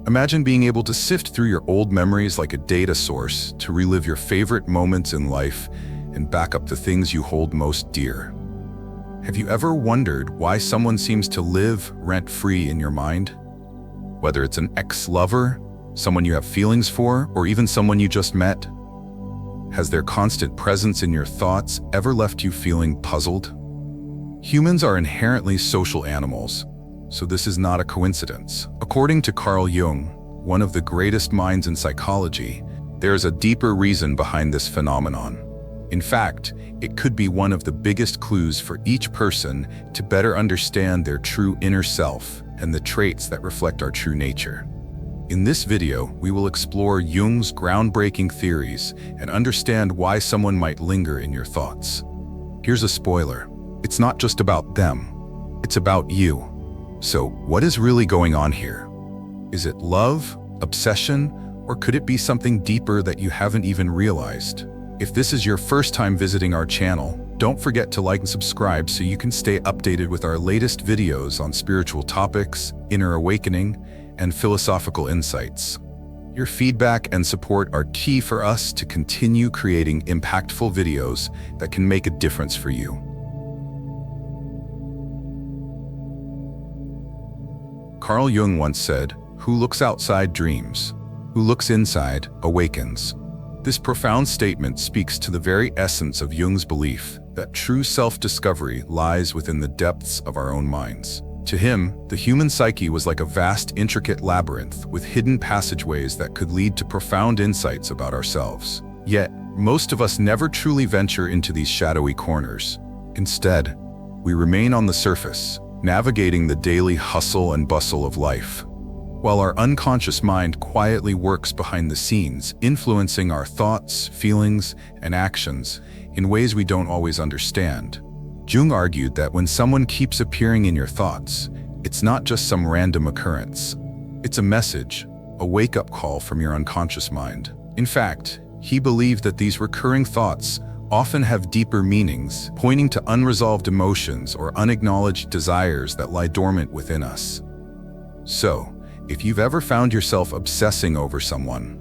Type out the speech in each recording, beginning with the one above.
Imagine being able to sift through your old memories like a data source to relive your favorite moments in life and back up the things you hold most dear. Have you ever wondered why someone seems to live rent-free in your mind? Whether it's an ex-lover, someone you have feelings for, or even someone you just met, has their constant presence in your thoughts ever left you feeling puzzled? Humans are inherently social animals, so this is not a coincidence. According to Carl Jung, one of the greatest minds in psychology, there is a deeper reason behind this phenomenon. In fact, it could be one of the biggest clues for each person to better understand their true inner self and the traits that reflect our true nature. In this video, we will explore Jung's groundbreaking theories and understand why someone might linger in your thoughts. Here's a spoiler. It's not just about them. It's about you. So, what is really going on here? Is it love, obsession, or could it be something deeper that you haven't even realized? If this is your first time visiting our channel, don't forget to like and subscribe so you can stay updated with our latest videos on spiritual topics, inner awakening, and philosophical insights. Your feedback and support are key for us to continue creating impactful videos that can make a difference for you. Carl Jung once said, "Who looks outside dreams. Who looks inside awakens." This profound statement speaks to the very essence of Jung's belief that true self-discovery lies within the depths of our own minds. To him, the human psyche was like a vast, intricate labyrinth with hidden passageways that could lead to profound insights about ourselves. Yet, most of us never truly venture into these shadowy corners. Instead, we remain on the surface, navigating the daily hustle and bustle of life, while our unconscious mind quietly works behind the scenes, influencing our thoughts, feelings, and actions in ways we don't always understand. Jung argued that when someone keeps appearing in your thoughts, it's not just some random occurrence. It's a message, a wake-up call from your unconscious mind. In fact, he believed that these recurring thoughts often have deeper meanings, pointing to unresolved emotions or unacknowledged desires that lie dormant within us. So, if you've ever found yourself obsessing over someone,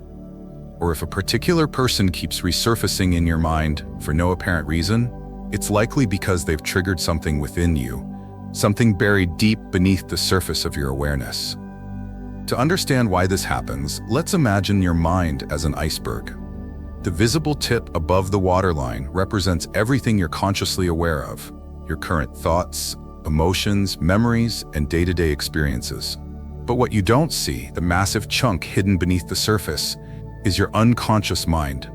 or if a particular person keeps resurfacing in your mind for no apparent reason, it's likely because they've triggered something within you, something buried deep beneath the surface of your awareness. To understand why this happens, let's imagine your mind as an iceberg. The visible tip above the waterline represents everything you're consciously aware of, your current thoughts, emotions, memories, and day-to-day experiences. But what you don't see, the massive chunk hidden beneath the surface, is your unconscious mind.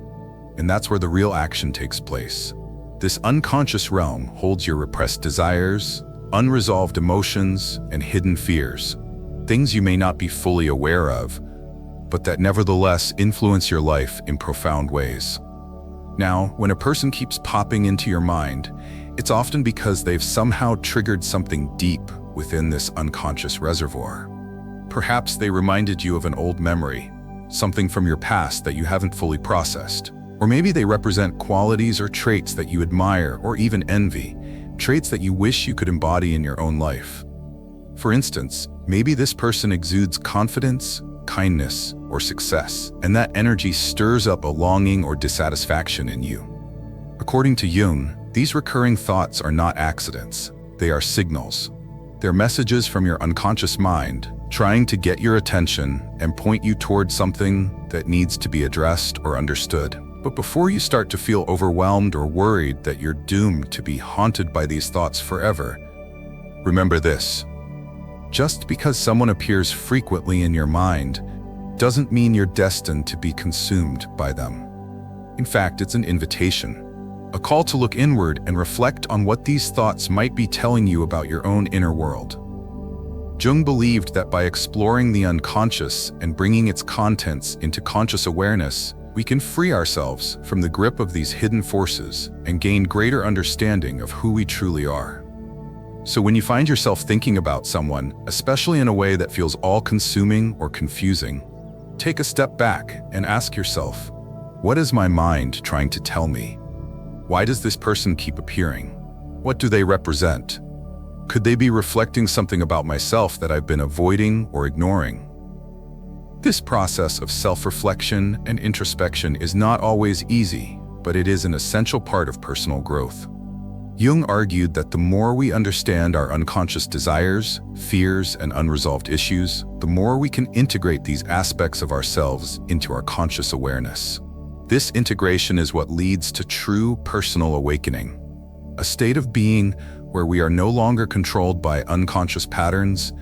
And that's where the real action takes place. This unconscious realm holds your repressed desires, unresolved emotions, and hidden fears. Things you may not be fully aware of, but that nevertheless influence your life in profound ways. Now, when a person keeps popping into your mind, it's often because they've somehow triggered something deep within this unconscious reservoir. Perhaps they reminded you of an old memory, something from your past that you haven't fully processed. Or maybe they represent qualities or traits that you admire or even envy, traits that you wish you could embody in your own life. For instance, maybe this person exudes confidence, kindness, or success, and that energy stirs up a longing or dissatisfaction in you. According to Jung, these recurring thoughts are not accidents, they are signals. They're messages from your unconscious mind, trying to get your attention and point you towards something that needs to be addressed or understood. But before you start to feel overwhelmed or worried that you're doomed to be haunted by these thoughts forever, remember this. Just because someone appears frequently in your mind doesn't mean you're destined to be consumed by them. In fact, it's an invitation, a call to look inward and reflect on what these thoughts might be telling you about your own inner world. Jung believed that by exploring the unconscious and bringing its contents into conscious awareness, we can free ourselves from the grip of these hidden forces and gain greater understanding of who we truly are. So when you find yourself thinking about someone, especially in a way that feels all-consuming or confusing, take a step back and ask yourself, what is my mind trying to tell me? Why does this person keep appearing? What do they represent? Could they be reflecting something about myself that I've been avoiding or ignoring? This process of self-reflection and introspection is not always easy, but it is an essential part of personal growth. Jung argued that the more we understand our unconscious desires, fears, and unresolved issues, the more we can integrate these aspects of ourselves into our conscious awareness. This integration is what leads to true personal awakening, a state of being where we are no longer controlled by unconscious patterns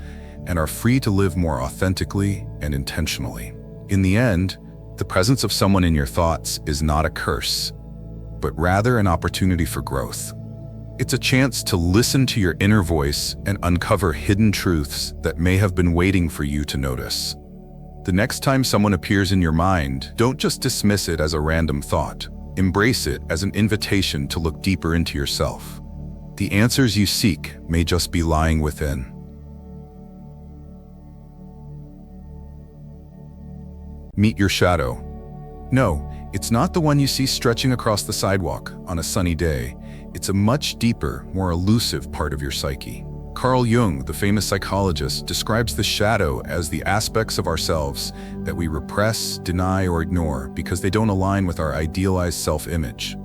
and are free to live more authentically and intentionally. In the end, the presence of someone in your thoughts is not a curse, but rather an opportunity for growth. It's a chance to listen to your inner voice and uncover hidden truths that may have been waiting for you to notice. The next time someone appears in your mind, don't just dismiss it as a random thought. Embrace it as an invitation to look deeper into yourself. The answers you seek may just be lying within. Meet your shadow. No, it's not the one you see stretching across the sidewalk on a sunny day. It's a much deeper, more elusive part of your psyche. Carl Jung, the famous psychologist, describes the shadow as the aspects of ourselves that we repress, deny, or ignore because they don't align with our idealized self-image.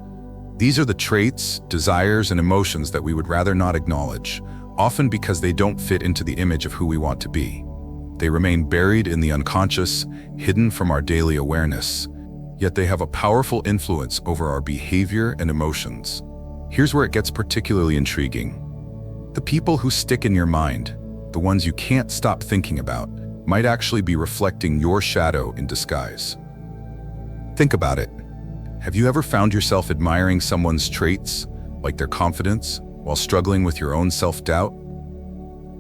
These are the traits, desires, and emotions that we would rather not acknowledge, often because they don't fit into the image of who we want to be. They remain buried in the unconscious, hidden from our daily awareness, yet they have a powerful influence over our behavior and emotions. Here's where it gets particularly intriguing. The people who stick in your mind, the ones you can't stop thinking about, might actually be reflecting your shadow in disguise. Think about it. Have you ever found yourself admiring someone's traits, like their confidence, while struggling with your own self-doubt?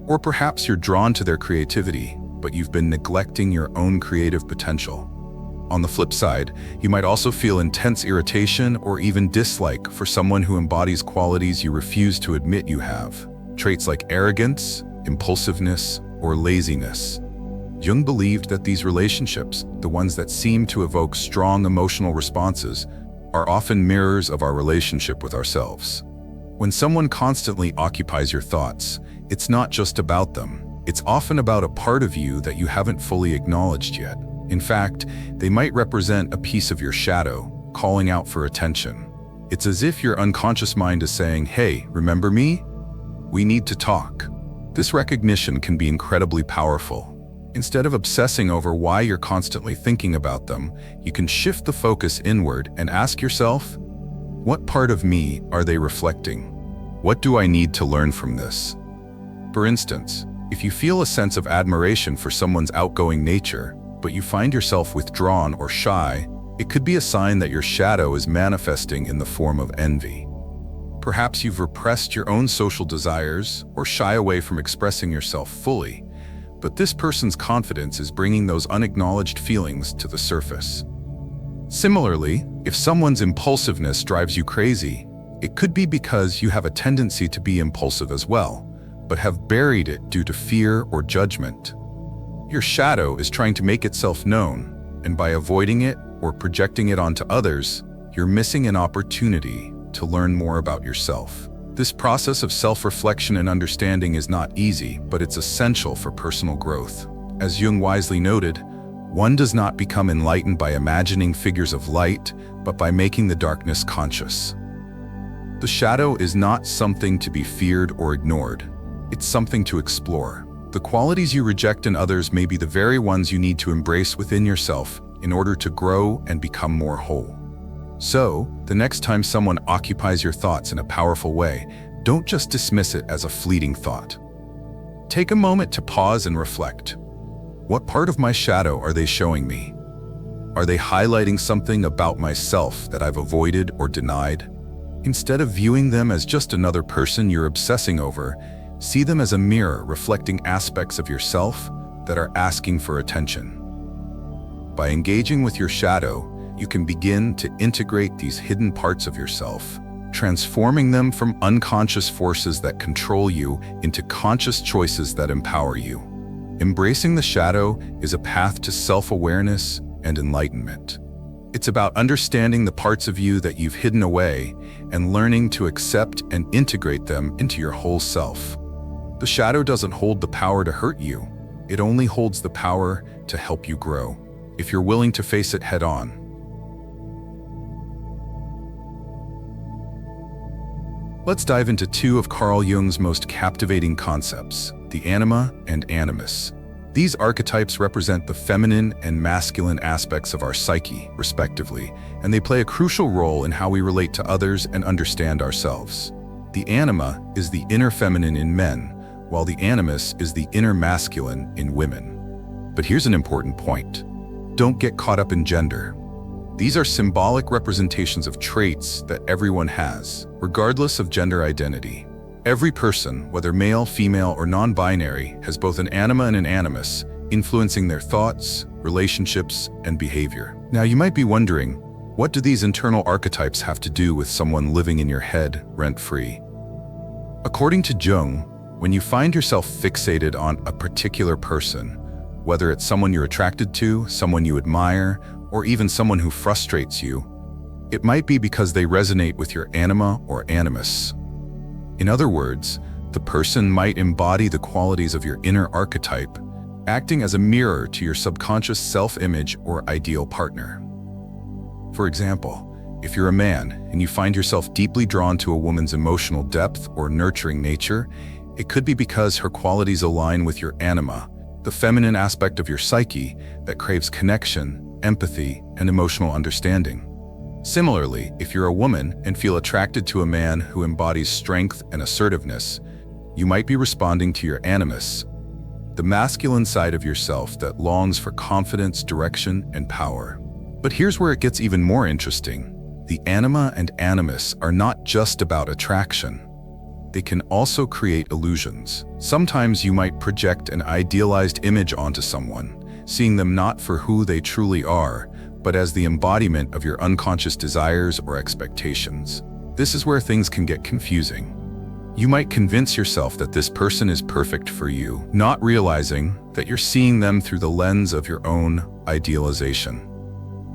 Or perhaps you're drawn to their creativity, but you've been neglecting your own creative potential. On the flip side, you might also feel intense irritation or even dislike for someone who embodies qualities you refuse to admit you have. Traits like arrogance, impulsiveness, or laziness. Jung believed that these relationships, the ones that seem to evoke strong emotional responses, are often mirrors of our relationship with ourselves. When someone constantly occupies your thoughts, it's not just about them. It's often about a part of you that you haven't fully acknowledged yet. In fact, they might represent a piece of your shadow, calling out for attention. It's as if your unconscious mind is saying, "Hey, remember me? We need to talk." This recognition can be incredibly powerful. Instead of obsessing over why you're constantly thinking about them, you can shift the focus inward and ask yourself, what part of me are they reflecting? What do I need to learn from this? For instance, if you feel a sense of admiration for someone's outgoing nature, but you find yourself withdrawn or shy, it could be a sign that your shadow is manifesting in the form of envy. Perhaps you've repressed your own social desires or shy away from expressing yourself fully, but this person's confidence is bringing those unacknowledged feelings to the surface. Similarly, if someone's impulsiveness drives you crazy, it could be because you have a tendency to be impulsive as well, but have buried it due to fear or judgment. Your shadow is trying to make itself known, and by avoiding it or projecting it onto others, you're missing an opportunity to learn more about yourself. This process of self-reflection and understanding is not easy, but it's essential for personal growth. As Jung wisely noted, one does not become enlightened by imagining figures of light, but by making the darkness conscious. The shadow is not something to be feared or ignored. It's something to explore. The qualities you reject in others may be the very ones you need to embrace within yourself in order to grow and become more whole. So, the next time someone occupies your thoughts in a powerful way, don't just dismiss it as a fleeting thought. Take a moment to pause and reflect. What part of my shadow are they showing me? Are they highlighting something about myself that I've avoided or denied? Instead of viewing them as just another person you're obsessing over, see them as a mirror reflecting aspects of yourself that are asking for attention. By engaging with your shadow, you can begin to integrate these hidden parts of yourself, transforming them from unconscious forces that control you into conscious choices that empower you. Embracing the shadow is a path to self-awareness and enlightenment. It's about understanding the parts of you that you've hidden away and learning to accept and integrate them into your whole self. The shadow doesn't hold the power to hurt you. It only holds the power to help you grow, if you're willing to face it head-on. Let's dive into two of Carl Jung's most captivating concepts, the anima and animus. These archetypes represent the feminine and masculine aspects of our psyche, respectively, and they play a crucial role in how we relate to others and understand ourselves. The anima is the inner feminine in men, while the animus is the inner masculine in women. But here's an important point. Don't get caught up in gender. These are symbolic representations of traits that everyone has, regardless of gender identity. Every person, whether male, female, or non-binary, has both an anima and an animus, influencing their thoughts, relationships, and behavior. Now, you might be wondering, what do these internal archetypes have to do with someone living in your head rent-free? According to Jung, when you find yourself fixated on a particular person, whether it's someone you're attracted to, someone you admire, or even someone who frustrates you, it might be because they resonate with your anima or animus. In other words, the person might embody the qualities of your inner archetype, acting as a mirror to your subconscious self-image or ideal partner. For example, if you're a man and you find yourself deeply drawn to a woman's emotional depth or nurturing nature, it could be because her qualities align with your anima, the feminine aspect of your psyche that craves connection, empathy, and emotional understanding. Similarly, if you're a woman and feel attracted to a man who embodies strength and assertiveness, you might be responding to your animus, the masculine side of yourself that longs for confidence, direction, and power. But here's where it gets even more interesting. The anima and animus are not just about attraction. They can also create illusions. Sometimes you might project an idealized image onto someone, seeing them not for who they truly are, but as the embodiment of your unconscious desires or expectations. This is where things can get confusing. You might convince yourself that this person is perfect for you, not realizing that you're seeing them through the lens of your own idealization.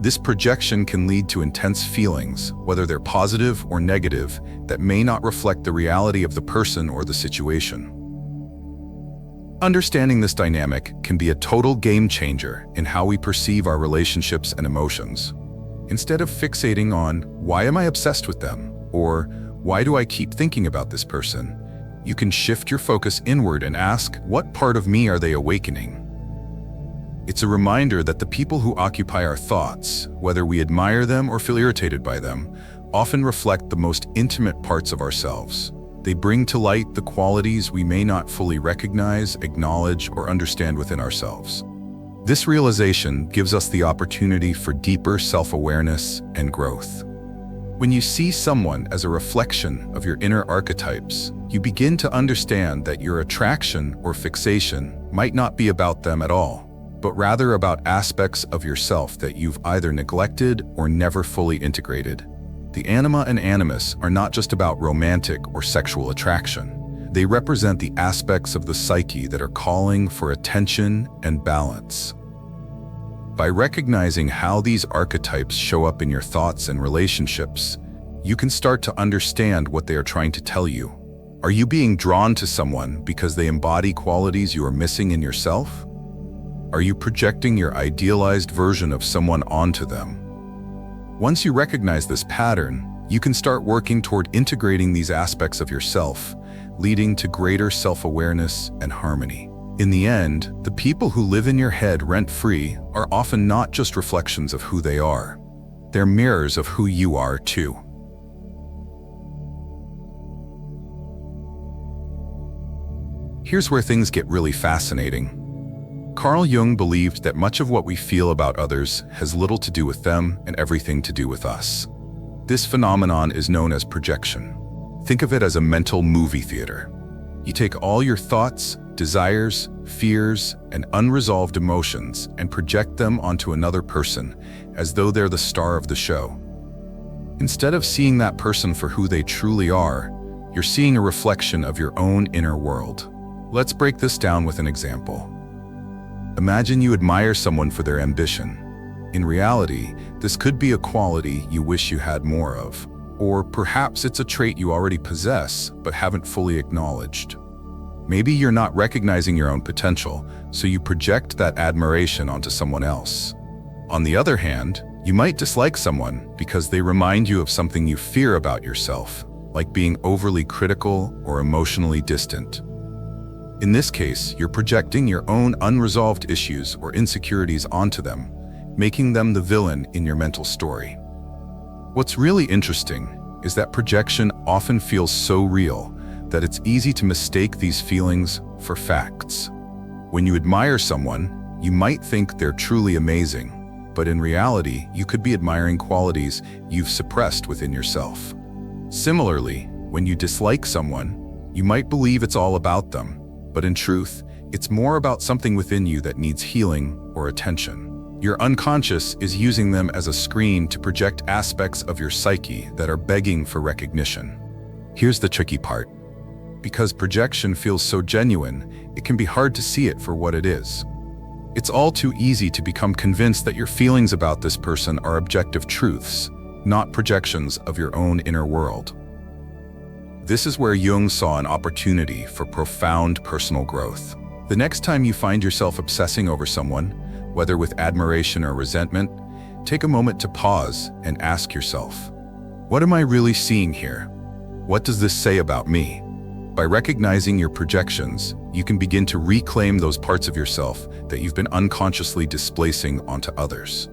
This projection can lead to intense feelings, whether they're positive or negative, that may not reflect the reality of the person or the situation. Understanding this dynamic can be a total game changer in how we perceive our relationships and emotions. Instead of fixating on, why am I obsessed with them? Or, why do I keep thinking about this person? You can shift your focus inward and ask, what part of me are they awakening? It's a reminder that the people who occupy our thoughts, whether we admire them or feel irritated by them, often reflect the most intimate parts of ourselves. They bring to light the qualities we may not fully recognize, acknowledge, or understand within ourselves. This realization gives us the opportunity for deeper self-awareness and growth. When you see someone as a reflection of your inner archetypes, you begin to understand that your attraction or fixation might not be about them at all, but rather about aspects of yourself that you've either neglected or never fully integrated. The anima and animus are not just about romantic or sexual attraction. They represent the aspects of the psyche that are calling for attention and balance. By recognizing how these archetypes show up in your thoughts and relationships, you can start to understand what they are trying to tell you. Are you being drawn to someone because they embody qualities you are missing in yourself? Are you projecting your idealized version of someone onto them? Once you recognize this pattern, you can start working toward integrating these aspects of yourself, leading to greater self-awareness and harmony. In the end, the people who live in your head rent-free are often not just reflections of who they are. They're mirrors of who you are too. Here's where things get really fascinating. Carl Jung believed that much of what we feel about others has little to do with them and everything to do with us. This phenomenon is known as projection. Think of it as a mental movie theater. You take all your thoughts, desires, fears, and unresolved emotions and project them onto another person as though they're the star of the show. Instead of seeing that person for who they truly are, you're seeing a reflection of your own inner world. Let's break this down with an example. Imagine you admire someone for their ambition. In reality, this could be a quality you wish you had more of, or perhaps it's a trait you already possess but haven't fully acknowledged. Maybe you're not recognizing your own potential, so you project that admiration onto someone else. On the other hand, you might dislike someone because they remind you of something you fear about yourself, like being overly critical or emotionally distant. In this case, you're projecting your own unresolved issues or insecurities onto them, making them the villain in your mental story. What's really interesting is that projection often feels so real that it's easy to mistake these feelings for facts. When you admire someone, you might think they're truly amazing, but in reality, you could be admiring qualities you've suppressed within yourself. Similarly, when you dislike someone, you might believe it's all about them, but in truth, it's more about something within you that needs healing or attention. Your unconscious is using them as a screen to project aspects of your psyche that are begging for recognition. Here's the tricky part. Because projection feels so genuine, it can be hard to see it for what it is. It's all too easy to become convinced that your feelings about this person are objective truths, not projections of your own inner world. This is where Jung saw an opportunity for profound personal growth. The next time you find yourself obsessing over someone, whether with admiration or resentment, take a moment to pause and ask yourself, what am I really seeing here? What does this say about me? By recognizing your projections, you can begin to reclaim those parts of yourself that you've been unconsciously displacing onto others.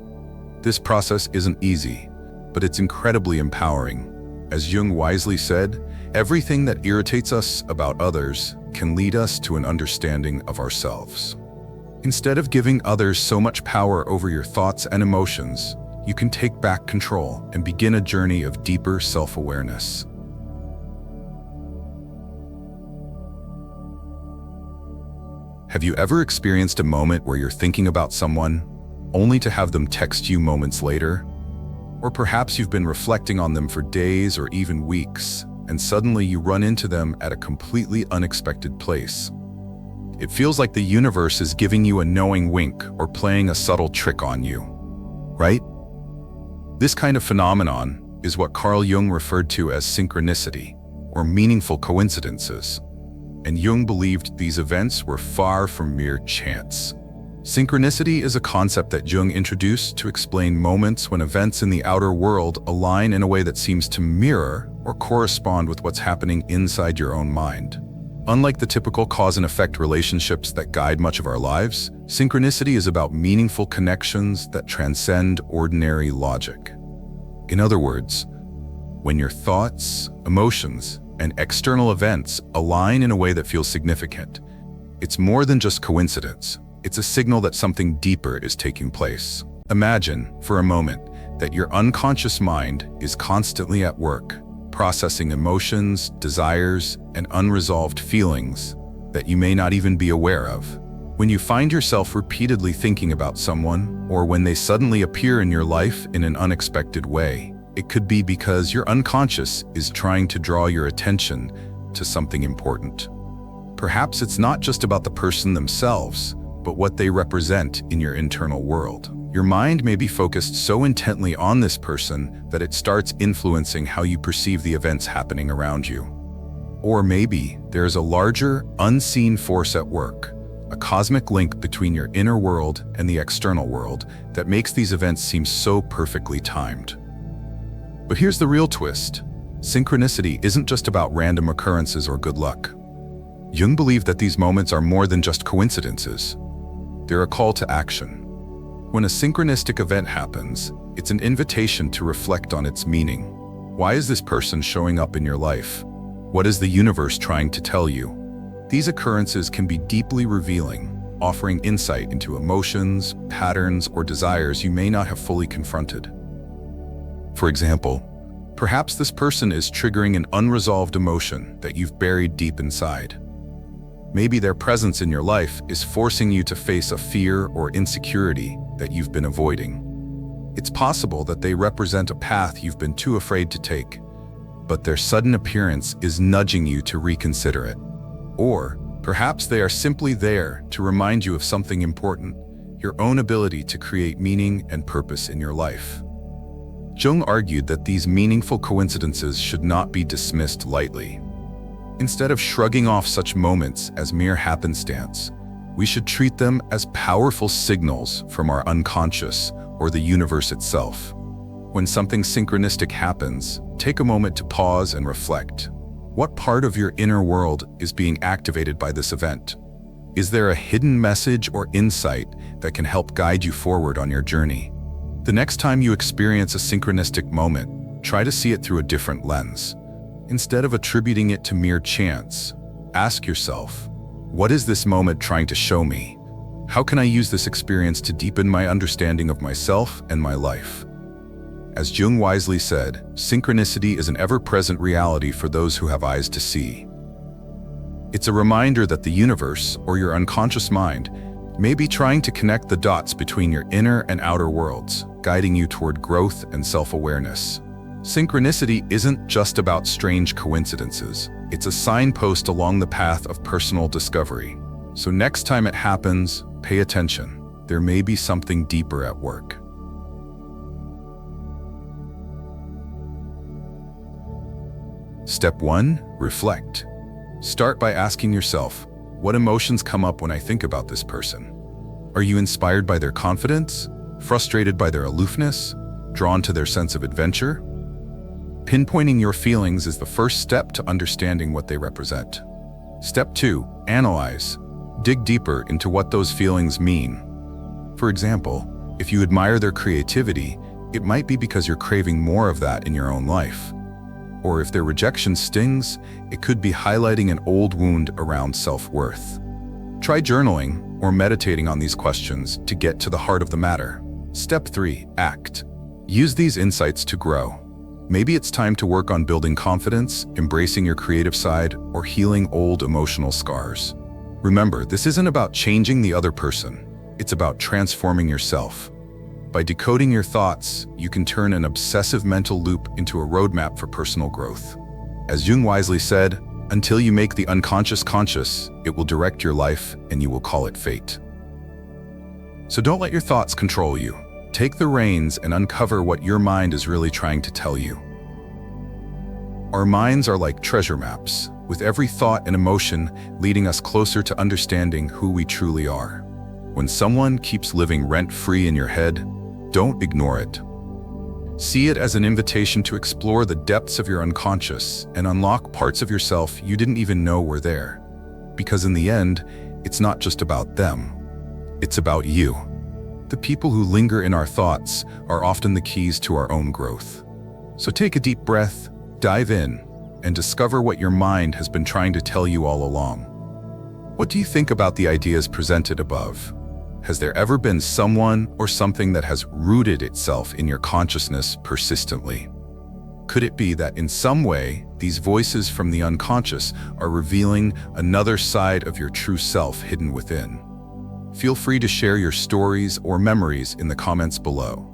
This process isn't easy, but it's incredibly empowering. As Jung wisely said, everything that irritates us about others can lead us to an understanding of ourselves. Instead of giving others so much power over your thoughts and emotions, you can take back control and begin a journey of deeper self-awareness. Have you ever experienced a moment where you're thinking about someone, only to have them text you moments later? Or perhaps you've been reflecting on them for days or even weeks, and suddenly you run into them at a completely unexpected place. It feels like the universe is giving you a knowing wink or playing a subtle trick on you, right? This kind of phenomenon is what Carl Jung referred to as synchronicity, or meaningful coincidences. And Jung believed these events were far from mere chance. Synchronicity is a concept that Jung introduced to explain moments when events in the outer world align in a way that seems to mirror or correspond with what's happening inside your own mind. Unlike the typical cause and effect relationships that guide much of our lives, synchronicity is about meaningful connections that transcend ordinary logic. In other words, when your thoughts, emotions, and external events align in a way that feels significant, it's more than just coincidence. It's a signal that something deeper is taking place. Imagine, for a moment, that your unconscious mind is constantly at work, processing emotions, desires, and unresolved feelings that you may not even be aware of. When you find yourself repeatedly thinking about someone, or when they suddenly appear in your life in an unexpected way, it could be because your unconscious is trying to draw your attention to something important. Perhaps it's not just about the person themselves, but what they represent in your internal world. Your mind may be focused so intently on this person that it starts influencing how you perceive the events happening around you. Or maybe there's a larger, unseen force at work, a cosmic link between your inner world and the external world that makes these events seem so perfectly timed. But here's the real twist. Synchronicity isn't just about random occurrences or good luck. Jung believed that these moments are more than just coincidences. They're a call to action. When a synchronistic event happens, it's an invitation to reflect on its meaning. Why is this person showing up in your life? What is the universe trying to tell you? These occurrences can be deeply revealing, offering insight into emotions, patterns, or desires you may not have fully confronted. For example, perhaps this person is triggering an unresolved emotion that you've buried deep inside. Maybe their presence in your life is forcing you to face a fear or insecurity that you've been avoiding. It's possible that they represent a path you've been too afraid to take, but their sudden appearance is nudging you to reconsider it. Or perhaps they are simply there to remind you of something important, your own ability to create meaning and purpose in your life. Jung argued that these meaningful coincidences should not be dismissed lightly. Instead of shrugging off such moments as mere happenstance, we should treat them as powerful signals from our unconscious or the universe itself. When something synchronistic happens, take a moment to pause and reflect. What part of your inner world is being activated by this event? Is there a hidden message or insight that can help guide you forward on your journey? The next time you experience a synchronistic moment, try to see it through a different lens. Instead of attributing it to mere chance, ask yourself, what is this moment trying to show me? How can I use this experience to deepen my understanding of myself and my life? As Jung wisely said, synchronicity is an ever-present reality for those who have eyes to see. It's a reminder that the universe, or your unconscious mind, may be trying to connect the dots between your inner and outer worlds, guiding you toward growth and self-awareness. Synchronicity isn't just about strange coincidences. It's a signpost along the path of personal discovery. So next time it happens, pay attention. There may be something deeper at work. Step 1. Reflect. Start by asking yourself, what emotions come up when I think about this person? Are you inspired by their confidence? Frustrated by their aloofness? Drawn to their sense of adventure? Pinpointing your feelings is the first step to understanding what they represent. Step 2. Analyze. Dig deeper into what those feelings mean. For example, if you admire their creativity, it might be because you're craving more of that in your own life. Or if their rejection stings, it could be highlighting an old wound around self-worth. Try journaling or meditating on these questions to get to the heart of the matter. Step 3. Act. Use these insights to grow. Maybe it's time to work on building confidence, embracing your creative side, or healing old emotional scars. Remember, this isn't about changing the other person. It's about transforming yourself. By decoding your thoughts, you can turn an obsessive mental loop into a roadmap for personal growth. As Jung wisely said, until you make the unconscious conscious, it will direct your life and you will call it fate. So don't let your thoughts control you. Take the reins and uncover what your mind is really trying to tell you. Our minds are like treasure maps, with every thought and emotion leading us closer to understanding who we truly are. When someone keeps living rent-free in your head, don't ignore it. See it as an invitation to explore the depths of your unconscious and unlock parts of yourself you didn't even know were there. Because in the end, it's not just about them. It's about you. The people who linger in our thoughts are often the keys to our own growth. So take a deep breath, dive in, and discover what your mind has been trying to tell you all along. What do you think about the ideas presented above? Has there ever been someone or something that has rooted itself in your consciousness persistently? Could it be that in some way, these voices from the unconscious are revealing another side of your true self hidden within? Feel free to share your stories or memories in the comments below.